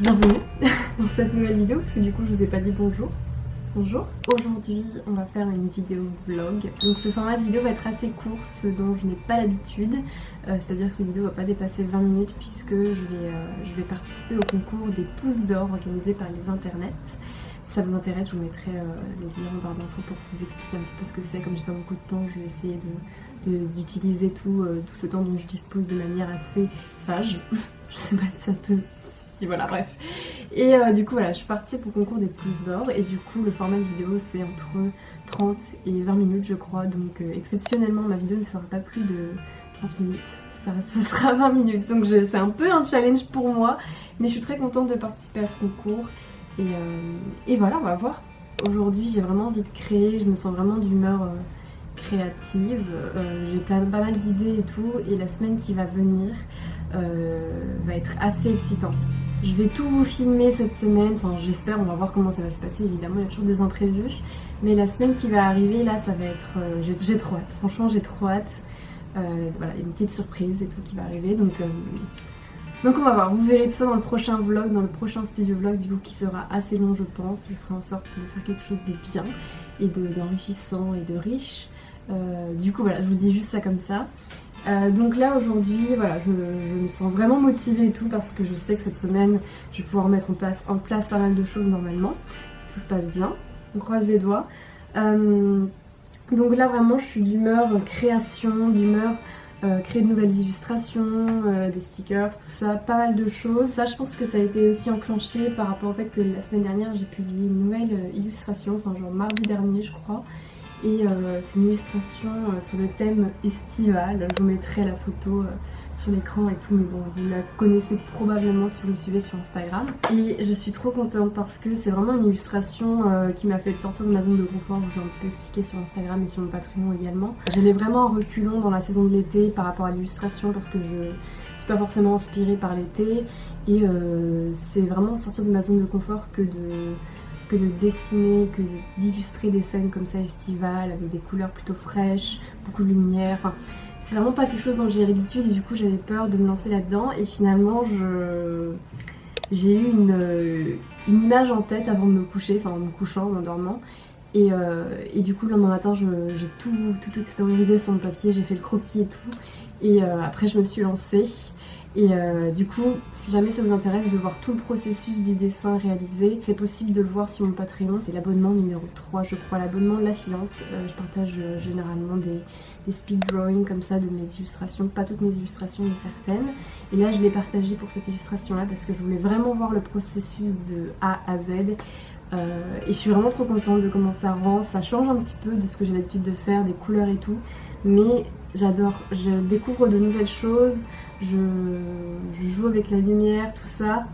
Bienvenue dans cette nouvelle vidéo parce que du coup je vous ai pas dit bonjour. Bonjour. Aujourd'hui on va faire une vidéo vlog. Donc ce format de vidéo va être assez court, ce dont je n'ai pas l'habitude. C'est-à-dire que cette vidéo va pas dépasser 20 minutes puisque je vais participer au concours des pouces d'or organisé par les internets. Si ça vous intéresse, je vous mettrai les liens en barre d'infos pour vous expliquer un petit peu ce que c'est. Comme j'ai pas beaucoup de temps, je vais essayer d'utiliser tout ce temps dont je dispose de manière assez sage. Je sais pas si ça peut... Si voilà, bref. Et du coup voilà, je participe au concours des pouces d'or et du coup le format de vidéo c'est entre 30 et 20 minutes je crois. Donc exceptionnellement ma vidéo ne fera pas plus de 30 minutes, ça sera 20 minutes. Donc c'est un peu un challenge pour moi, mais je suis très contente de participer à ce concours. Et voilà, on va voir. Aujourd'hui j'ai vraiment envie de créer, je me sens vraiment d'humeur créative, j'ai pas mal d'idées et tout, et la semaine qui va venir va être assez excitante. Je vais tout vous filmer cette semaine, enfin j'espère, on va voir comment ça va se passer, évidemment il y a toujours des imprévus, mais la semaine qui va arriver là ça va être, j'ai trop hâte, franchement j'ai trop hâte, voilà, il y a une petite surprise et tout qui va arriver, donc on va voir, vous verrez tout ça dans le prochain vlog, dans le prochain studio vlog du coup qui sera assez long je pense. Je ferai en sorte de faire quelque chose de bien et d'enrichissant et de riche. Du coup voilà, je vous dis juste ça comme ça. Donc là aujourd'hui, voilà, je me sens vraiment motivée et tout parce que je sais que cette semaine je vais pouvoir mettre en place pas mal de choses normalement, si tout se passe bien. On croise les doigts. Donc là vraiment je suis d'humeur création, d'humeur créer de nouvelles illustrations, des stickers, tout ça, pas mal de choses. Ça je pense que ça a été aussi enclenché par rapport au fait que la semaine dernière j'ai publié une nouvelle illustration, enfin genre mardi dernier je crois. Et c'est une illustration sur le thème estival. Je vous mettrai la photo sur l'écran et tout, mais bon, vous la connaissez probablement si vous me suivez sur Instagram. Et je suis trop contente parce que c'est vraiment une illustration qui m'a fait sortir de ma zone de confort. Je vous ai un petit peu expliqué sur Instagram et sur mon Patreon également. J'allais vraiment en reculons dans la saison de l'été par rapport à l'illustration parce que je suis pas forcément inspirée par l'été. Et c'est vraiment sortir de ma zone de confort que de dessiner, que d'illustrer des scènes comme ça estivales, avec des couleurs plutôt fraîches, beaucoup de lumière, enfin c'est vraiment pas quelque chose dont j'ai l'habitude et du coup j'avais peur de me lancer là-dedans et finalement j'ai eu une image en tête avant de me coucher, enfin en me couchant, en m'endormant. Et du coup le lendemain matin j'ai tout extériorisé sur mon papier, j'ai fait le croquis et tout. Et après je me suis lancée. Et du coup, si jamais ça vous intéresse de voir tout le processus du dessin réalisé, c'est possible de le voir sur mon Patreon. C'est l'abonnement numéro 3, je crois, l'abonnement de l'affiliante. Je partage généralement des speed drawings comme ça de mes illustrations, pas toutes mes illustrations mais certaines. Et là je l'ai partagé pour cette illustration là parce que je voulais vraiment voir le processus de A à Z. Et je suis vraiment trop contente de comment ça rend, ça change un petit peu de ce que j'ai l'habitude de faire, des couleurs et tout, mais j'adore, je découvre de nouvelles choses, je joue avec la lumière, tout ça,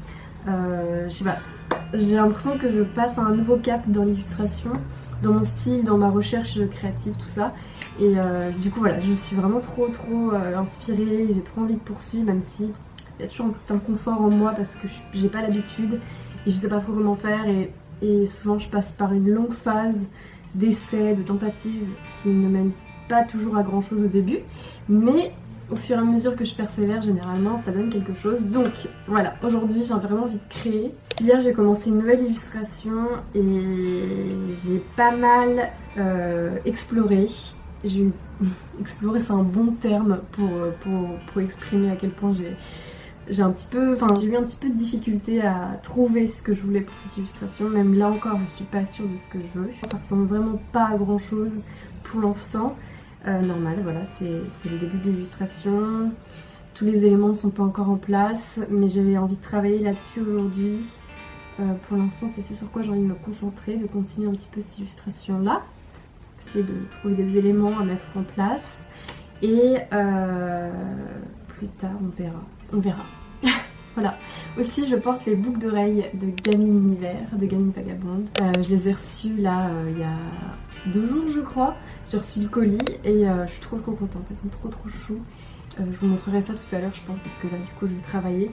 je sais pas, j'ai l'impression que je passe à un nouveau cap dans l'illustration, dans mon style, dans ma recherche créative, tout ça, et du coup voilà, je suis vraiment trop inspirée, j'ai trop envie de poursuivre, même si il y a toujours un petit inconfort en moi parce que j'ai pas l'habitude et je sais pas trop comment faire et souvent je passe par une longue phase d'essais, de tentatives qui ne mènent pas toujours à grand chose au début, mais au fur et à mesure que je persévère, généralement ça donne quelque chose. Donc voilà, aujourd'hui j'ai vraiment envie de créer. Hier j'ai commencé une nouvelle illustration et j'ai pas mal exploré. Explorer c'est un bon terme pour exprimer à quel point j'ai eu un petit peu de difficulté à trouver ce que je voulais pour cette illustration. Même là encore, je suis pas sûre de ce que je veux. Ça ressemble vraiment pas à grand chose pour l'instant. Normal, voilà, c'est le début de l'illustration. Tous les éléments ne sont pas encore en place, mais j'avais envie de travailler là-dessus aujourd'hui. Pour l'instant, c'est ce sur quoi j'ai envie de me concentrer, de continuer un petit peu cette illustration-là. Essayer de trouver des éléments à mettre en place. Et plus tard, on verra. Voilà. Aussi, je porte les boucles d'oreilles de Gamine Univers, de Gamine Vagabonde. Je les ai reçues là il y a 2 jours, je crois. J'ai reçu le colis et je suis trop contente. Elles sont trop chou. Je vous montrerai ça tout à l'heure, je pense, parce que là, du coup, je vais travailler.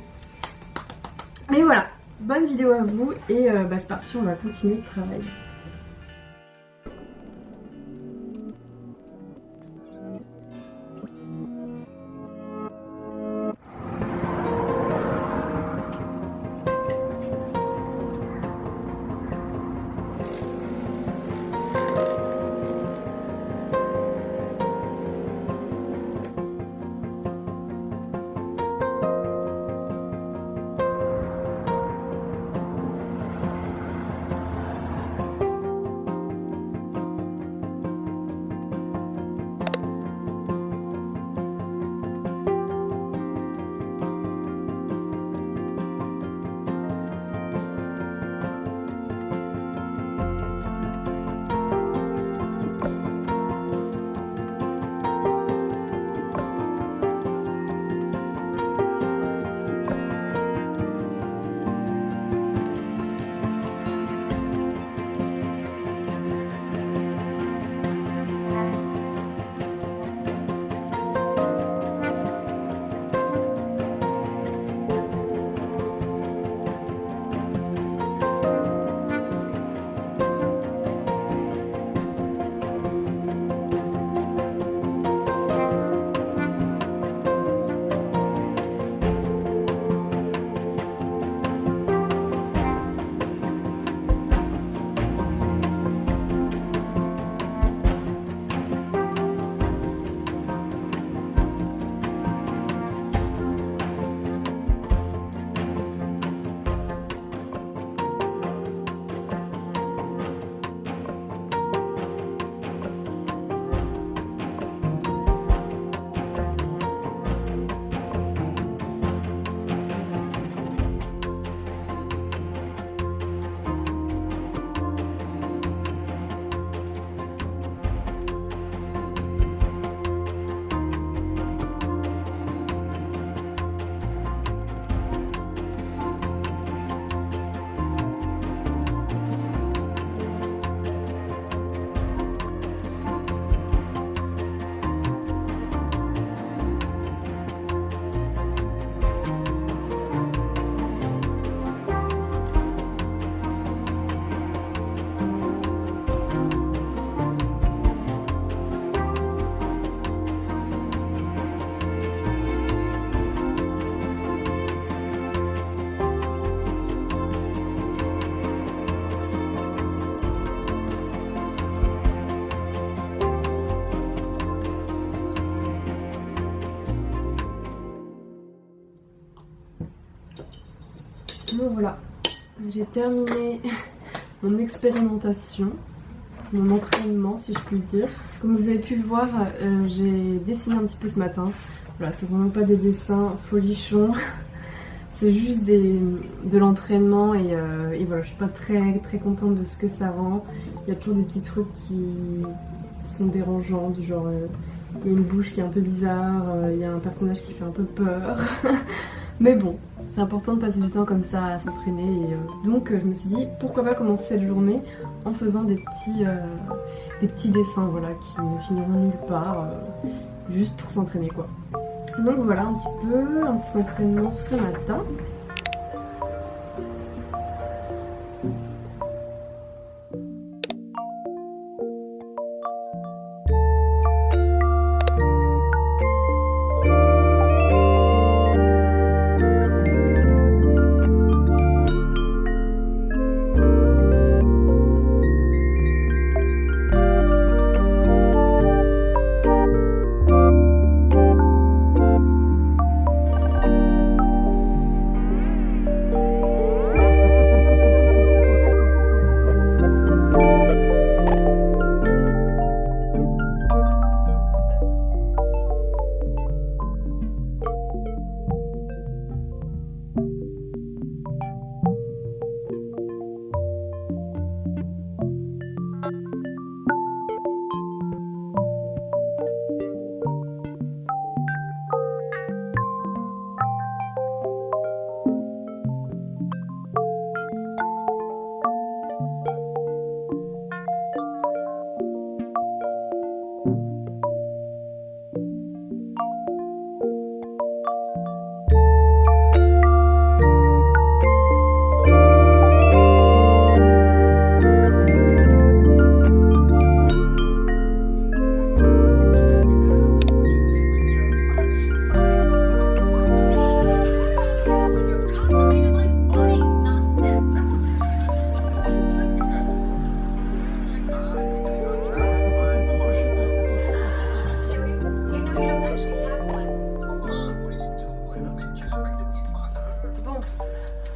Mais voilà, bonne vidéo à vous et c'est parti, on va continuer le travail. Donc voilà, j'ai terminé mon expérimentation, mon entraînement si je puis dire. Comme vous avez pu le voir, j'ai dessiné un petit peu ce matin. Voilà, c'est vraiment pas des dessins folichons, c'est juste de l'entraînement et voilà, je suis pas très contente de ce que ça rend. Il y a toujours des petits trucs qui sont dérangeants, du genre il y a une bouche qui est un peu bizarre, il y a un personnage qui fait un peu peur. Mais bon, c'est important de passer du temps comme ça à s'entraîner et donc je me suis dit pourquoi pas commencer cette journée en faisant des petits dessins voilà, qui ne finiront nulle part, juste pour s'entraîner quoi. Donc voilà un petit entraînement ce matin.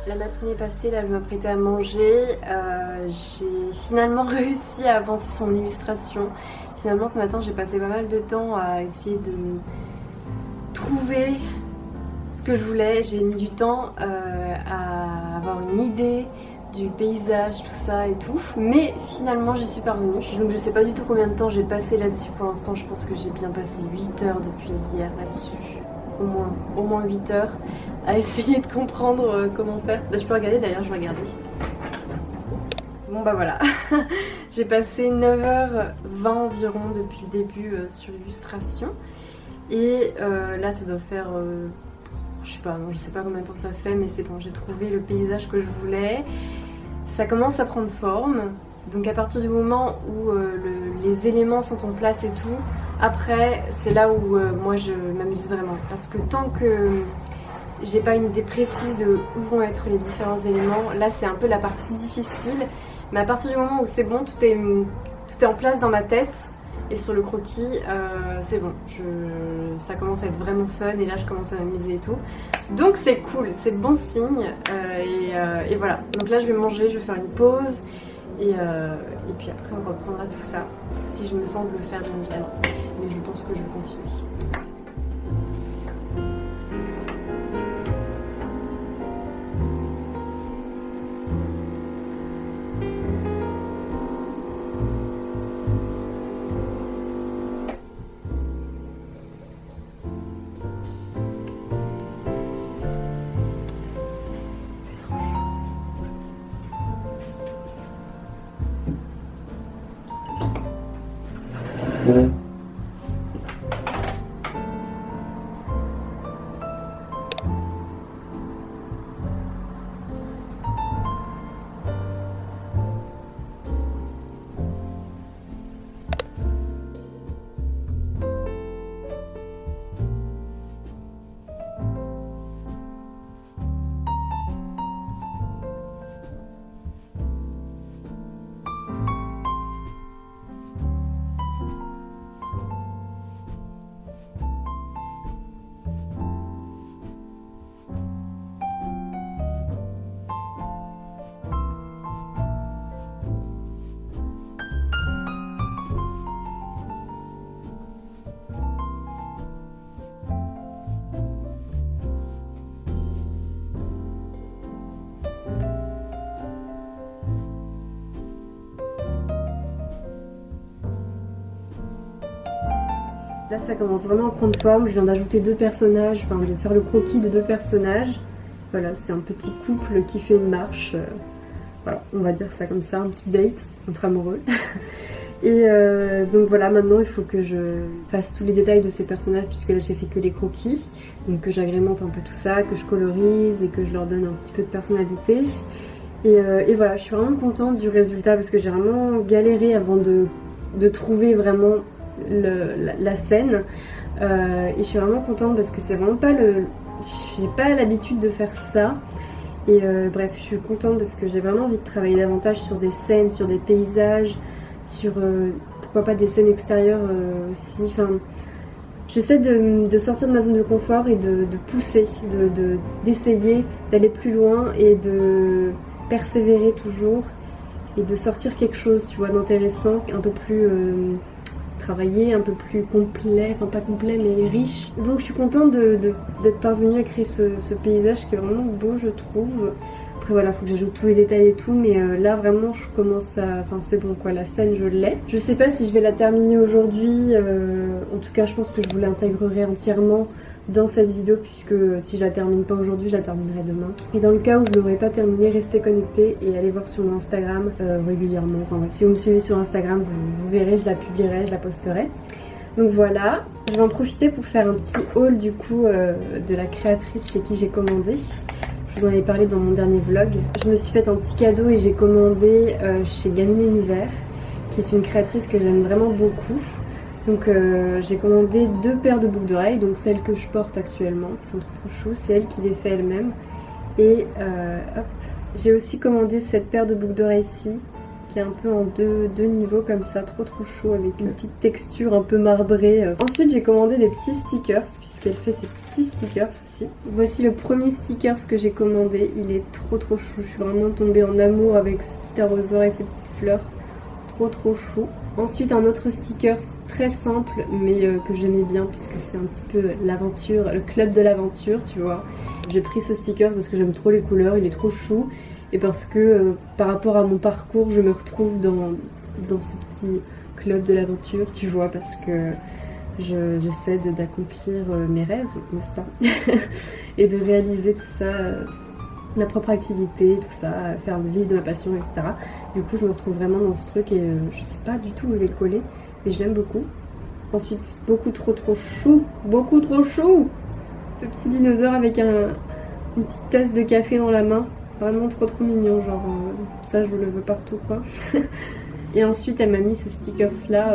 La matinée passée, là je m'apprêtais à manger, j'ai finalement réussi à avancer son illustration. Finalement ce matin j'ai passé pas mal de temps à essayer de trouver ce que je voulais. J'ai mis du temps à avoir une idée du paysage, tout ça et tout, mais finalement j'y suis parvenue. Donc je sais pas du tout combien de temps j'ai passé là-dessus pour l'instant, je pense que j'ai bien passé 8 heures depuis hier là-dessus. Au moins 8 heures à essayer de comprendre comment faire. Là, je peux regarder d'ailleurs, je vais regarder. Bon bah voilà, j'ai passé 9h20 environ depuis le début sur l'illustration. Et là ça doit faire, je sais pas combien de temps ça fait, mais c'est bon, j'ai trouvé le paysage que je voulais. Ça commence à prendre forme. Donc à partir du moment où les éléments sont en place et tout, après c'est là où moi je m'amuse vraiment. Parce que tant que j'ai pas une idée précise de où vont être les différents éléments, là c'est un peu la partie difficile. Mais à partir du moment où c'est bon, tout est en place dans ma tête et sur le croquis, c'est bon. Ça commence à être vraiment fun et là je commence à m'amuser et tout. Donc c'est cool, c'est bon signe et voilà. Donc là je vais manger, je vais faire une pause. Et puis après on reprendra tout ça, si je me sens de le faire bien évidemment. Mais je pense que je vais continuer. Là ça commence vraiment à prendre forme, je viens d'ajouter 2 personnages, enfin de faire le croquis de 2 personnages. Voilà, c'est un petit couple qui fait une marche, voilà, on va dire ça comme ça, un petit date entre amoureux. Et donc voilà, maintenant il faut que je fasse tous les détails de ces personnages puisque là j'ai fait que les croquis. Donc que j'agrémente un peu tout ça, que je colorise et que je leur donne un petit peu de personnalité. Et voilà, je suis vraiment contente du résultat parce que j'ai vraiment galéré avant de trouver vraiment la scène. Et je suis vraiment contente parce que c'est vraiment pas j'ai pas l'habitude de faire ça. Et bref, je suis contente parce que j'ai vraiment envie de travailler davantage sur des scènes, sur des paysages, sur pourquoi pas des scènes extérieures aussi. Enfin, j'essaie de sortir de ma zone de confort et de pousser, d'essayer d'aller plus loin et de persévérer toujours et de sortir quelque chose, tu vois, d'intéressant, un peu plus travaillé, un peu plus complet, enfin pas complet mais riche. Donc je suis contente d'être parvenue à créer ce paysage qui est vraiment beau, je trouve. Après voilà, faut que j'ajoute tous les détails et tout, mais là vraiment je commence à... Enfin c'est bon quoi, la scène je l'ai. Je sais pas si je vais la terminer aujourd'hui, en tout cas je pense que je vous l'intégrerai entièrement dans cette vidéo puisque si je la termine pas aujourd'hui, je la terminerai demain. Et dans le cas où je l'aurais pas terminée, restez connectés et allez voir sur mon Instagram régulièrement. Enfin ouais, si vous me suivez sur Instagram, vous verrez, je la publierai, je la posterai. Donc voilà, je vais en profiter pour faire un petit haul du coup de la créatrice chez qui j'ai commandé. Je vous en ai parlé dans mon dernier vlog. Je me suis fait un petit cadeau et j'ai commandé chez Gamine Univers, qui est une créatrice que j'aime vraiment beaucoup. Donc j'ai commandé 2 paires de boucles d'oreilles, donc celles que je porte actuellement, qui sont trop chou. C'est elle qui les fait elle-même. Et hop, j'ai aussi commandé cette paire de boucles d'oreilles-ci, qui est un peu en deux niveaux comme ça, trop chaud, avec une petite texture un peu marbrée. Ensuite j'ai commandé des petits stickers, puisqu'elle fait ses petits stickers aussi. Voici le premier stickers que j'ai commandé, il est trop chou, je suis vraiment tombée en amour avec ce petit arrosoir et ces petites fleurs, trop chou. Ensuite un autre sticker très simple mais que j'aimais bien puisque c'est un petit peu l'aventure, le club de l'aventure tu vois. J'ai pris ce sticker parce que j'aime trop les couleurs, il est trop chou et parce que par rapport à mon parcours je me retrouve dans ce petit club de l'aventure tu vois, parce que j'essaie d'accomplir mes rêves, n'est-ce pas? Et de réaliser tout ça, ma propre activité, tout ça, faire vivre de ma passion, etc. Du coup je me retrouve vraiment dans ce truc et je sais pas du tout où je vais le coller, mais je l'aime beaucoup. Ensuite beaucoup trop chou, beaucoup trop chou, ce petit dinosaure avec une petite tasse de café dans la main, vraiment trop mignon, genre ça je le veux partout quoi. Et ensuite elle m'a mis ce stickers là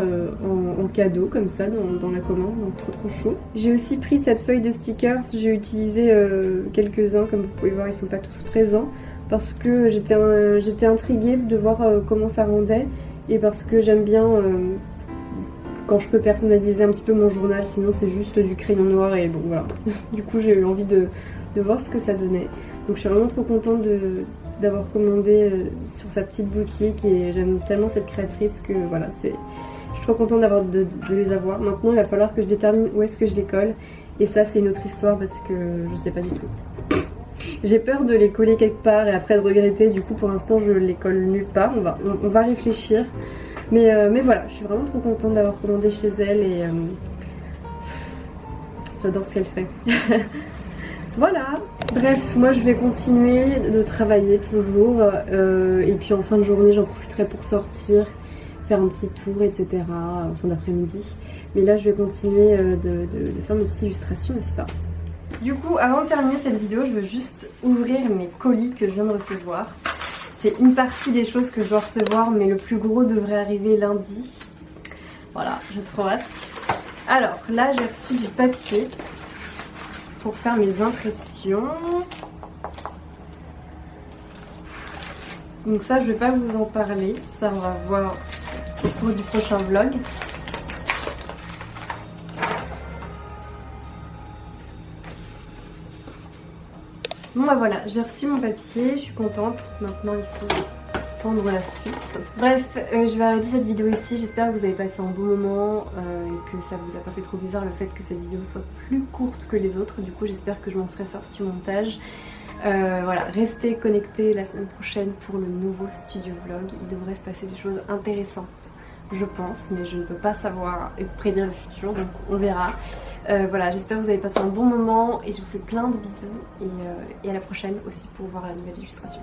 en cadeau comme ça dans la commande, donc trop chaud. J'ai aussi pris cette feuille de stickers, j'ai utilisé quelques-uns, comme vous pouvez voir ils sont pas tous présents, parce que j'étais intriguée de voir comment ça rendait, et parce que j'aime bien quand je peux personnaliser un petit peu mon journal, sinon c'est juste du crayon noir et bon voilà. Du coup j'ai eu envie de voir ce que ça donnait. Donc je suis vraiment trop contente d'avoir commandé sur sa petite boutique et j'aime tellement cette créatrice que voilà, je suis trop contente de les avoir. Maintenant il va falloir que je détermine où est-ce que je les colle, et ça c'est une autre histoire parce que je sais pas du tout. J'ai peur de les coller quelque part et après de regretter, du coup pour l'instant je les colle nulle part, on va réfléchir. Mais voilà, je suis vraiment trop contente d'avoir commandé chez elle et j'adore ce qu'elle fait. Voilà. Bref, moi je vais continuer de travailler toujours et puis en fin de journée j'en profiterai pour sortir, faire un petit tour, etc. en fin d'après-midi. Mais là je vais continuer de faire mes petites illustrations, n'est-ce pas? Du coup, avant de terminer cette vidéo, je veux juste ouvrir mes colis que je viens de recevoir. C'est une partie des choses que je dois recevoir, mais le plus gros devrait arriver lundi. Voilà, j'ai trop hâte. Alors là j'ai reçu du papier pour faire mes impressions. Donc ça je vais pas vous en parler, ça on va voir au cours du prochain vlog. Bon bah voilà, j'ai reçu mon papier, je suis contente. Maintenant il faut attendre la suite. Bref, je vais arrêter cette vidéo ici. J'espère que vous avez passé un bon moment et que ça vous a pas fait trop bizarre le fait que cette vidéo soit plus courte que les autres. Du coup j'espère que je m'en serai sorti au montage. Voilà, restez connectés la semaine prochaine pour le nouveau studio vlog. Il devrait se passer des choses intéressantes je pense, mais je ne peux pas savoir et prédire le futur, donc on verra. Voilà, j'espère que vous avez passé un bon moment et je vous fais plein de bisous et à la prochaine aussi pour voir la nouvelle illustration.